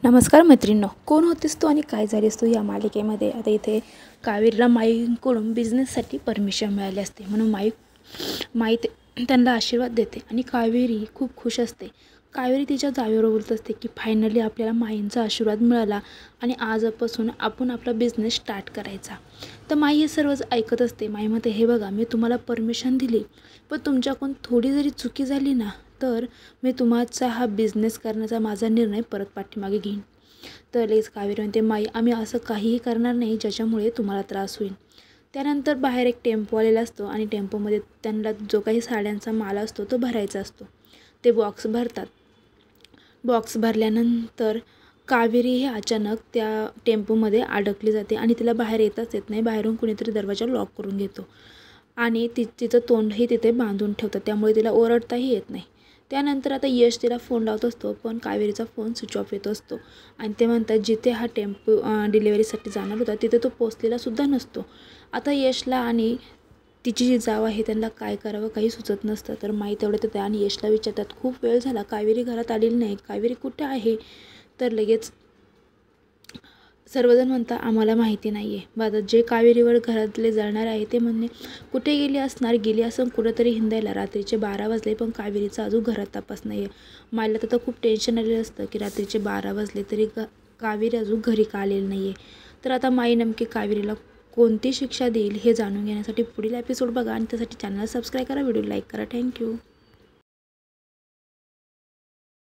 नमस्कार मैत्रिणींनो, कोण होतीस तू आणि काय झालीस तू या मालिकेमध्ये. आता इथे कावेरीला माईकडून बिझनेससाठी परमिशन मिळाली असते, म्हणून माई त्यांना आशीर्वाद देते आणि कावेरी खूप खुश असते. कावेरी तिच्या जावेवर बोलत असते की फायनली आपल्याला माईंचा आशीर्वाद मिळाला आणि आजपासून आपण आपला बिझनेस स्टार्ट करायचा. तर माई हे सर्वच ऐकत असते. माई म्हणते, हे बघा, मी तुम्हाला परमिशन दिली, पण तुमच्याकडून थोडी जरी चुकी झाली ना, तर मी तुमचा हा बिझनेस करण्याचा माझा निर्णय परत पाठीमागे घेईन. तर लगेच कावेरी म्हणते, माई, आम्ही असं काहीही करणार नाही ज्याच्यामुळे तुम्हाला त्रास होईल. त्यानंतर बाहेर एक टेम्पो आलेला असतो आणि टेम्पोमध्ये त्यांना जो काही साड्यांचा माल असतो तो भरायचा असतो. ते बॉक्स भरतात. बॉक्स भरल्यानंतर कावेरी हे अचानक त्या टेम्पोमध्ये अडकली जाते आणि तिला बाहेर येताच येत नाही. बाहेरून कुणीतरी दरवाजा लॉक करून घेतो आणि तिचं तोंडही तिथे बांधून ठेवतात, त्यामुळे तिला ओरडताही येत नाही. त्यानंतर आता यश तिला फोन लावत असतो, पण कावेरीचा फोन स्विच ऑफ येत असतो आणि ते म्हणतात जिथे हा टेम्पो डिलिव्हरीसाठी जाणार होता तिथे तो पोचलेलासुद्धा नसतो. आता यशला आणि तिची जी जाव आहे त्यांना काय करावं काही सुचत नसतं. तर माई तेवढं येते आणि यशला विचारतात, खूप वेळ झाला, कावेरी घरात आलेली नाही, कावेरी कुठे आहे? तर लगेच सर्वजण म्हणतात, आम्हाला माहिती नाही आहे. माझं जे कावेरीवर घरातले जळणार आहे ते म्हणणे, कुठे गेली असणार, गेली असं कुठंतरी हिंडायला. रात्रीचे 12 वाजले पण कावेरीचा अजून घरात तपास नाही आहे. मायला तर खूप टेन्शन आलेलं असतं की रात्रीचे 12 वाजले तरी कावेरी अजून घरी का आलेली नाही आहे. तर आता माई नेमकी कावेरीला कोणती शिक्षा देईल हे जाणून घेण्यासाठी पुढील एपिसोड बघा आणि त्यासाठी चॅनल सबस्क्राईब करा, व्हिडिओ लाईक करा. थँक्यू.